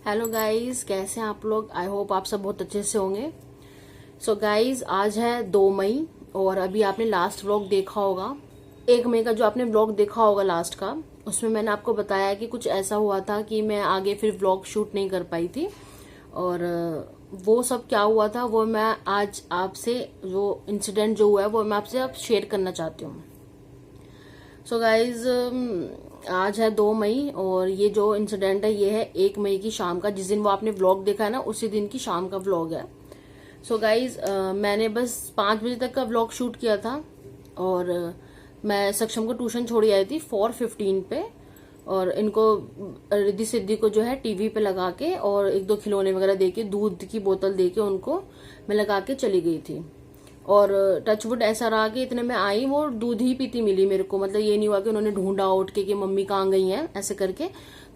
Hello guys, कैसे हैं आप लोग। आई होप आप सब बहुत अच्छे से होंगे। सो गाइस, आज है 2 मई और अभी आपने लास्ट व्लॉग देखा होगा। 1 मई का जो आपने व्लॉग देखा होगा लास्ट का, उसमें मैंने आपको बताया कि कुछ ऐसा हुआ था कि मैं आगे फिर व्लॉग शूट नहीं कर पाई थी। और वो सब क्या हुआ था वो मैं आज आपसे, जो इंसिडेंट जो हुआ है वो मैं आपसे अब शेयर करना चाहती हूँ। सो गाइज, आज है 2 मई और ये जो इंसिडेंट है ये है 1 मई की शाम का। जिस दिन वो आपने व्लॉग देखा है ना, उसी दिन की शाम का व्लॉग है। सो गाइज, मैंने बस 5 बजे तक का व्लॉग शूट किया था और मैं सक्षम को ट्यूशन छोड़ी आई थी 4:15 पे। और इनको रिद्धि सिद्धि को जो है टीवी पे लगा के और 1-2 खिलौने वगैरह देके, दूध की बोतल देके उनको मैं लगा के चली गई थी। और टचवुड ऐसा रहा कि इतने में आई वो दूध ही पीती मिली मेरे को। मतलब ये नहीं हुआ कि उन्होंने ढूंढा उठ के कि मम्मी कहाँ गई हैं ऐसे करके,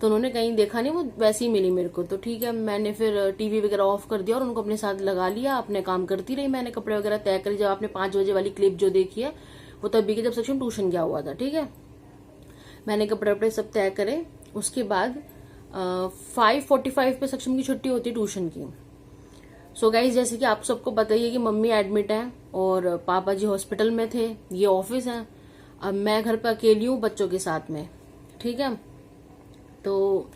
तो उन्होंने कहीं देखा नहीं, वो वैसी ही मिली मेरे को। तो ठीक है, मैंने फिर टीवी वगैरह ऑफ कर दिया और उनको अपने साथ लगा लिया, अपने काम करती रही। मैंने कपड़े वगैरह तय करे। जब आपने 5 बजे वाली क्लिप जो देखी है वो तभी के जब सक्षम ट्यूशन गया हुआ था। ठीक है, मैंने कपड़े वपड़े सब तय करे। उसके बाद 5:45 पे सक्षम की छुट्टी होती है ट्यूशन की। सो गाइज, जैसे कि आप सबको पता ही है कि मम्मी एडमिट है और पापा जी हॉस्पिटल में थे, ये ऑफिस है। अब मैं घर पे अकेली हूँ बच्चों के साथ में। ठीक है, तो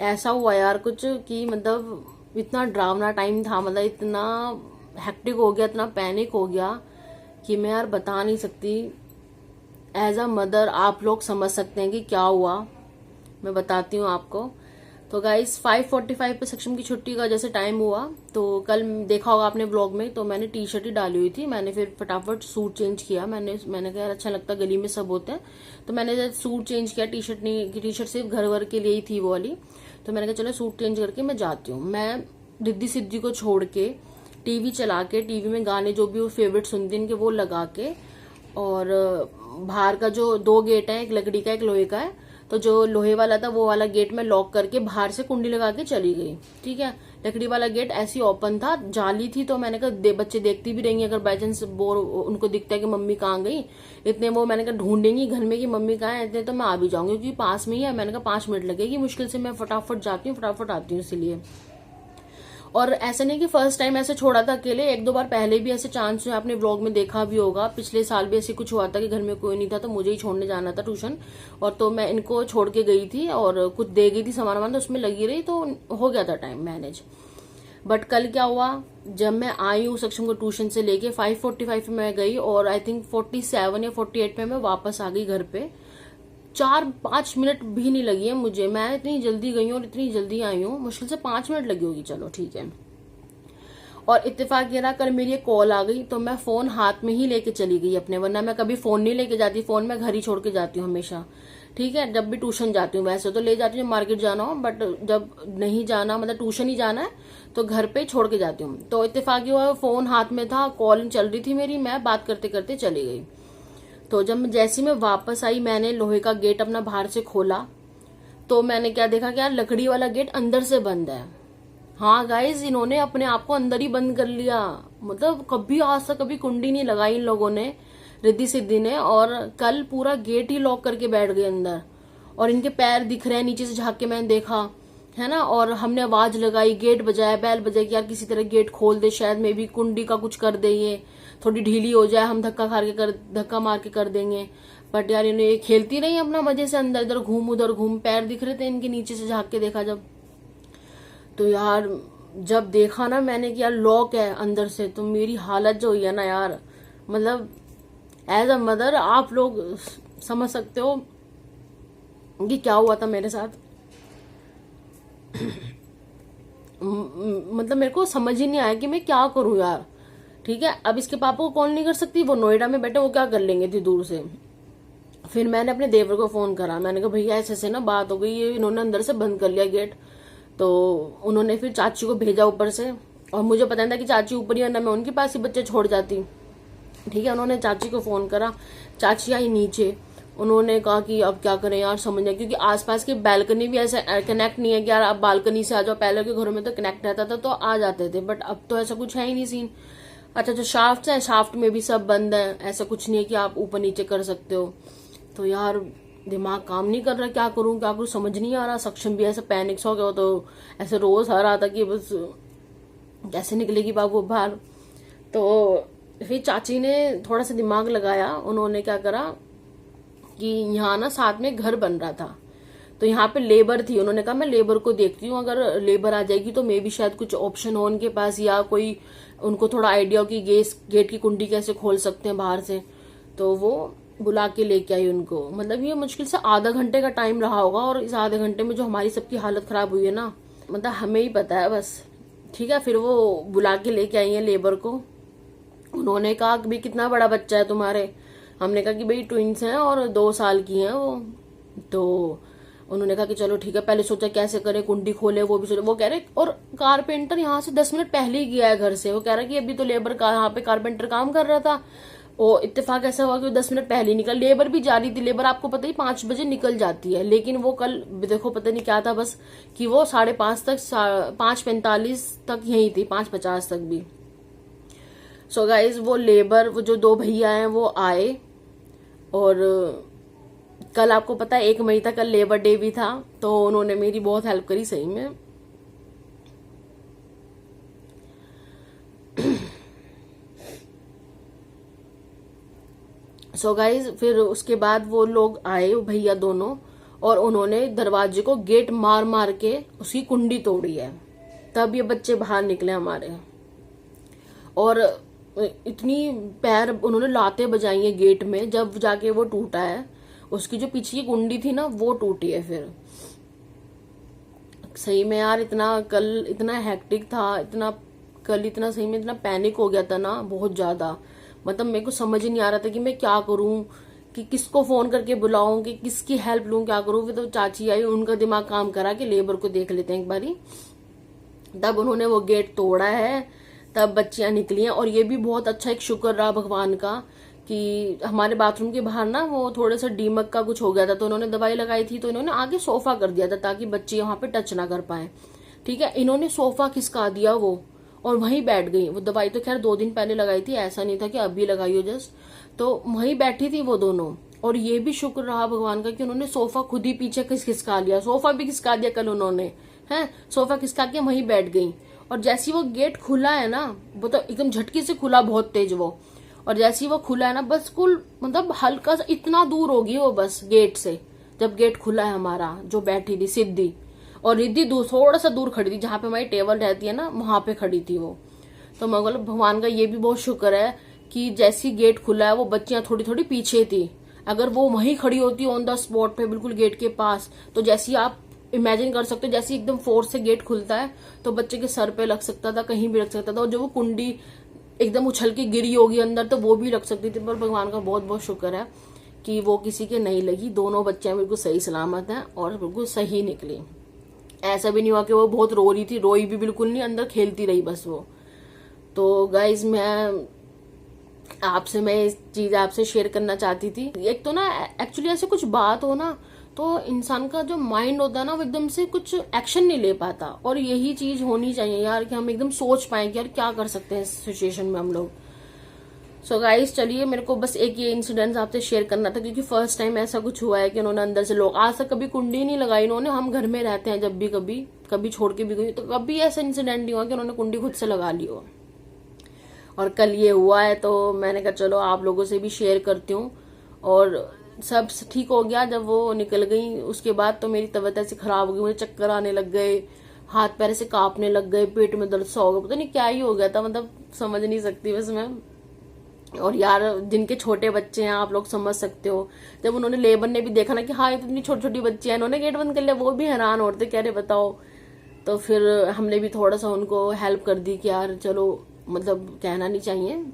ऐसा हुआ यार कुछ कि मतलब इतना डरावना टाइम था, मतलब इतना हेक्टिक हो गया, इतना पैनिक हो गया कि मैं यार बता नहीं सकती। एज अ मदर आप लोग समझ सकते हैं कि क्या हुआ। मैं बताती हूँ आपको। तो गाइस, 5:45 पे सक्षम की छुट्टी का जैसे टाइम हुआ, तो कल देखा होगा आपने ब्लॉग में, तो मैंने टी शर्ट ही डाली हुई थी। मैंने फिर फटाफट सूट चेंज किया। मैंने कहा यार अच्छा लगता, गली में सब होते हैं, तो मैंने सूट चेंज किया। टी शर्ट नहीं, टी शर्ट सिर्फ घर वर के लिए ही थी वो वाली। तो मैंने कहा चलो सूट चेंज करके मैं जाती हूँ। मैं रिद्धि सिद्धि को छोड़ के टीवी चला के, टीवी में गाने जो भी वो फेवरेट सुनती इनके वो लगा के, और बाहर का जो 2 गेट है, एक लकड़ी का एक लोहे का है, तो जो लोहे वाला था वो वाला गेट में लॉक करके बाहर से कुंडी लगा के चली गई। ठीक है, लकड़ी वाला गेट ऐसी ओपन था, जाली थी। तो मैंने कहा बच्चे देखती भी रहेंगे, अगर बाई चांस बोर उनको दिखता है कि मम्मी कहाँ गई, इतने वो मैंने कहा ढूंढेंगी घर में कि मम्मी कहाँ है, इतने तो मैं आ भी जाऊंगी क्योंकि पास में ही है। मैंने कहा 5 मिनट लगेगी मुश्किल से, मैं फटाफट जाती हूँ फटाफट आती हूँ इसलिए। और ऐसा नहीं कि फर्स्ट टाइम ऐसे छोड़ा था अकेले, 1-2 बार पहले भी ऐसे चांस हुए, आपने व्लॉग में देखा भी होगा। पिछले साल भी ऐसे कुछ हुआ था कि घर में कोई नहीं था तो मुझे ही छोड़ने जाना था ट्यूशन, और तो मैं इनको छोड़ के गई थी और कुछ दे गई थी सामान वामान, तो उसमें लगी रही, तो हो गया था टाइम मैनेज। बट कल क्या हुआ, जब मैं आई हूँ सक्षम को ट्यूशन से लेके 5:45 में मैं गई और आई थिंक 47 या 48 में मैं वापस आ गई घर पे। 4-5 मिनट भी नहीं लगी है मुझे। मैं इतनी जल्दी गई हूँ और इतनी जल्दी आई हूँ, मुश्किल से 5 मिनट लगी होगी, चलो ठीक है। और इत्तेफाक ये रहा, कल मेरी एक कॉल आ गई तो मैं फोन हाथ में ही लेके चली गई अपने, वरना मैं कभी फोन नहीं लेके जाती। फोन मैं घर ही छोड़ के जाती हूँ हमेशा। ठीक है, जब भी ट्यूशन जाती हूँ, वैसे तो ले जाती हूँ मार्केट जाना हो, बट जब नहीं जाना, मतलब ट्यूशन ही जाना है, तो घर पे छोड़ के जाती हूँ। तो इत्तेफाक ये हुआ, फोन हाथ में था, कॉल चल रही थी मेरी, मैं बात करते करते चली गई। तो जब जैसी मैं वापस आई, मैंने लोहे का गेट अपना बाहर से खोला, तो मैंने क्या देखा कि यार लकड़ी वाला गेट अंदर से बंद है। हाँ गाइज, इन्होंने अपने आप को अंदर ही बंद कर लिया। मतलब कभी आज तक कभी कुंडी नहीं लगाई इन लोगों ने, रिद्धि सिद्धि ने, और कल पूरा गेट ही लॉक करके बैठ गए अंदर। और इनके पैर दिख रहे हैं, नीचे से झांक के मैंने देखा है ना। और हमने आवाज लगाई, गेट बजाया, बैल बजाया कि यार किसी तरह गेट खोल दे, शायद मे भी कुंडी का कुछ कर दे, ये थोड़ी ढीली हो जाए, हम धक्का मार के कर देंगे। बट यार इन्हें खेलती रही अपना मजे से, अंदर इधर घूम उधर घूम, पैर दिख रहे थे इनके नीचे से झांक के देखा जब। तो यार जब देखा ना मैंने कि यार लॉक है अंदर से, तो मेरी हालत जो हुई है ना यार, मतलब एज अ मदर आप लोग समझ सकते हो कि क्या हुआ था मेरे साथ। मतलब मेरे को समझ ही नहीं आया कि मैं क्या करूं यार। ठीक है, अब इसके पापा को कॉल नहीं कर सकती, वो नोएडा में बैठे, वो क्या कर लेंगे इतनी दूर से। फिर मैंने अपने देवर को फोन करा, मैंने कहा भैया ऐसे ऐसे ना बात हो गई, ये इन्होंने अंदर से बंद कर लिया गेट। तो उन्होंने फिर चाची को भेजा ऊपर से, और मुझे पता नहीं था कि चाची ऊपर ही, वरना मैं उनके पास ही बच्चे छोड़ जाती। ठीक है, उन्होंने चाची को फोन करा, चाची आई नीचे। उन्होंने कहा कि अब क्या करें यार, समझ नहीं, क्योंकि आसपास की बैल्कनी भी ऐसा कनेक्ट नहीं है कि यार आप बालकनी से आ जाओ। पहले के घरों में तो कनेक्ट रहता था तो आ जाते थे, बट अब तो ऐसा कुछ है ही नहीं सीन। अच्छा, जो शाफ्ट है, शाफ्ट में भी सब बंद है, ऐसा कुछ नहीं है कि आप ऊपर नीचे कर सकते हो। तो यार दिमाग काम नहीं कर रहा, क्या करूं समझ नहीं आ रहा। सक्षम भी ऐसा पैनिक सा हो गया, तो ऐसे रोज आ रहा था कि बस कैसे निकलेगी बाबू बाहर। तो फिर चाची ने थोड़ा सा दिमाग लगाया, उन्होंने क्या करा कि यहाँ ना साथ में घर बन रहा था, तो यहाँ पे लेबर थी। उन्होंने कहा मैं लेबर को देखती हूँ, अगर लेबर आ जाएगी तो मे भी शायद कुछ ऑप्शन हो उनके पास, या कोई उनको थोड़ा आइडिया हो कि गेट की कुंडी कैसे खोल सकते हैं बाहर से। तो वो बुला के लेके आई उनको। मतलब ये मुश्किल से आधा घंटे का टाइम रहा होगा, और इस आधे घंटे में जो हमारी सबकी हालत खराब हुई है ना, मतलब हमें ही पता है बस। ठीक है, फिर वो बुला के लेके आई है लेबर को। उन्होंने कहा कि भाई कितना बड़ा बच्चा है तुम्हारे। हमने कहा कि भाई ट्विंस हैं और 2 साल की हैं वो। तो उन्होंने कहा कि चलो ठीक है। पहले सोचा कैसे करें, कुंडी खोले, वो भी सोचा। वो कह रहे, और कारपेंटर यहाँ से 10 मिनट पहले ही गया है घर से। वो कह रहा कि अभी तो लेबर का यहाँ पे कारपेंटर काम कर रहा था। वो इत्तेफाक ऐसा हुआ कि वो 10 मिनट पहले ही निकल। लेबर भी जा रही थी, लेबर आपको पता ही 5 बजे निकल जाती है, लेकिन वो कल देखो पता नहीं क्या था, बस कि वो 5:30 तक 5:45 तक यही थी, 5:50 तक भी। सो गाइज वो लेबर, वो जो 2 भैया हैं वो आए। और कल आपको पता है 1 मई था, कल लेबर डे भी था, तो उन्होंने मेरी बहुत हेल्प करी सही में। सो गाइज फिर उसके बाद वो लोग आए, भैया दोनों, और उन्होंने दरवाजे को गेट मार मार के उसकी कुंडी तोड़ी है। तब ये बच्चे बाहर निकले हमारे। और इतनी पैर उन्होंने लाते बजाई है गेट में, जब जाके वो टूटा है। उसकी जो पीछे की कुंडी थी ना, वो टूटी है फिर। सही में यार, कल इतना हेक्टिक था, इतना सही में इतना पैनिक हो गया था ना, बहुत ज्यादा। मतलब मेरे को समझ ही नहीं आ रहा था कि मैं क्या करूं, कि किसको फोन करके बुलाऊं, कि किसकी हेल्प लूं, क्या करूं। फिर तो चाची आई, उनका दिमाग काम करा कि लेबर को देख लेते हैं एक बारी। तब उन्होंने वो गेट तोड़ा है, तब बच्चियां निकली हैं। और ये भी बहुत अच्छा एक शुक्र रहा भगवान का कि हमारे बाथरूम के बाहर ना वो थोड़ा सा दीमक का कुछ हो गया था, तो उन्होंने दवाई लगाई थी, तो इन्होंने आगे सोफा कर दिया था ताकि बच्चे वहां पे टच ना कर पाए। ठीक है, इन्होंने सोफा खिसका दिया वो, और वहीं बैठ गई। वो दवाई तो खैर 2 दिन पहले लगाई थी, ऐसा नहीं था कि अभी लगाई हो जस्ट। तो वहीं बैठी थी वो दोनों। और ये भी शुक्र रहा भगवान का कि उन्होंने सोफा खुद ही पीछे खिसका लिया। सोफा भी खिसका दिया कल उन्होंने, है सोफा खिसका के वहीं बैठ गई। और जैसी वो गेट खुला है ना, वो तो एकदम झटके से खुला, बहुत तेज वो। और जैसी वो खुला है ना, बस कुल मतलब हल्का सा इतना दूर होगी वो बस गेट से, जब गेट खुला है हमारा। जो बैठी थी सिद्धि, और रिद्धि थोड़ा सा दूर खड़ी थी, जहां पे हमारी टेबल रहती है ना, वहां पे खड़ी थी वो। तो मैं बोला भगवान का ये भी बहुत शुक्र है कि जैसी गेट खुला है, वो बच्चियां थोड़ी थोड़ी पीछे थी। अगर वो वहीं खड़ी होती ऑन द स्पॉट पे, बिल्कुल गेट के पास, तो जैसी आप इमेजिन कर सकते हो, जैसे एकदम फोर्स से गेट खुलता है तो बच्चे के सर पे लग सकता था, कहीं भी लग सकता था। और जो वो कुंडी एकदम उछल के गिरी होगी अंदर, तो वो भी लग सकती थी। पर भगवान का बहुत बहुत शुक्र है कि वो किसी के नहीं लगी। दोनों बच्चियां बिल्कुल सही सलामत हैं और बिल्कुल सही निकली। ऐसा भी नहीं हुआ कि वो बहुत रो रही थी, रोई भी बिल्कुल नहीं, अंदर खेलती रही बस वो। तो गाइज मैं इस चीज आपसे शेयर करना चाहती थी। एक तो ना एक्चुअली ऐसे कुछ बात हो ना, तो इंसान का जो माइंड होता है ना, वो एकदम से कुछ एक्शन नहीं ले पाता। और यही चीज होनी चाहिए यार, कि हम एकदम सोच पाए कि यार क्या कर सकते हैं इस सिचुएशन में हम लोग। सो गाइस चलिए, मेरे को बस एक ये इंसिडेंट आपसे शेयर करना था, क्योंकि फर्स्ट टाइम ऐसा कुछ हुआ है कि उन्होंने अंदर से लोग, आज तक कभी कुंडी नहीं लगाई इन्होंने। हम घर में रहते हैं, जब भी कभी छोड़ के भी गई, तो कभी ऐसा इंसिडेंट नहीं हुआ कि उन्होंने कुंडी खुद से लगा ली हो। और कल ये हुआ है, तो मैंने कहा चलो आप लोगों से भी शेयर करती हूँ। और सब ठीक हो गया जब वो निकल गई। उसके बाद तो मेरी तबीयत ऐसी खराब हो गई, मुझे चक्कर आने लग गए, हाथ पैर से कांपने लग गए, पेट में दर्द सा हो गया, पता नहीं क्या ही हो गया था, मतलब समझ नहीं सकती बस मैं। और यार जिनके छोटे बच्चे हैं, आप लोग समझ सकते हो। जब उन्होंने लेबर ने भी देखा ना कि हाँ इतनी छोटी छोटी बच्ची है, इन्होंने गेट बंद कर लिया, वो भी हैरान होते, कह रहे बताओ। तो फिर हमने भी थोड़ा सा उनको हेल्प कर दी कि यार चलो, मतलब कहना नहीं चाहिए,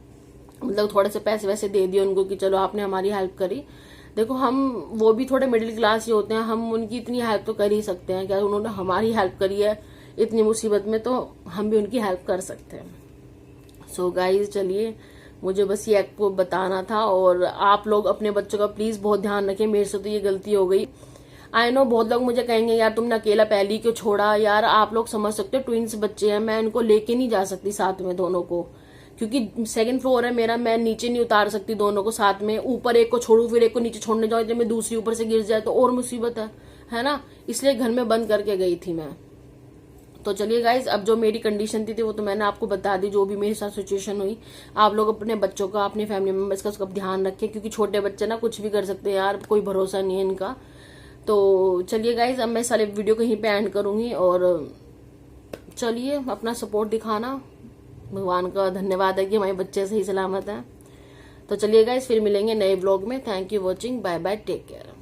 मतलब थोड़े से पैसे वैसे दे दिए उनको कि चलो आपने हमारी हेल्प करी। देखो हम वो भी थोड़े मिडिल क्लास ही होते हैं, हम उनकी इतनी हेल्प तो कर ही सकते हैं। क्या उन्होंने हमारी हेल्प करी है इतनी मुसीबत में, तो हम भी उनकी हेल्प कर सकते हैं। सो गाइज चलिए, मुझे बस ये आपको बताना था। और आप लोग अपने बच्चों का प्लीज बहुत ध्यान रखें, मेरे से तो ये गलती हो गई। आई नो बहुत लोग मुझे कहेंगे यार तुमने अकेला पहली क्यों छोड़ा। यार आप लोग समझ सकते हो, ट्विंस बच्चे हैं, मैं इनको लेके नहीं जा सकती साथ में दोनों को, क्योंकि सेकंड फ्लोर है मेरा, मैं नीचे नहीं उतार सकती दोनों को साथ में, ऊपर एक को छोड़ू फिर एक को नीचे छोड़ने जाऊँ, जब मैं दूसरी ऊपर से गिर जाए तो और मुसीबत है ना, इसलिए घर में बंद करके गई थी मैं। तो चलिए गाइज, अब जो मेरी कंडीशन थी वो तो मैंने आपको बता दी, जो भी मेरे साथ सिचुएशन हुई। आप लोग अपने बच्चों का, अपने फैमिली मेंबर्स का उसका ध्यान रखें, क्योंकि छोटे बच्चे ना कुछ भी कर सकते हैं यार, कोई भरोसा नहीं है इनका। तो चलिए गाइज, अब मैं सारे वीडियो कहीं पे एंड करूंगी, और चलिए अपना सपोर्ट दिखाना, भगवान का धन्यवाद है कि हमारे बच्चे सही सलामत हैं। तो चलिए गाइज, फिर मिलेंगे नए व्लॉग में। Thank you watching, bye bye, take care.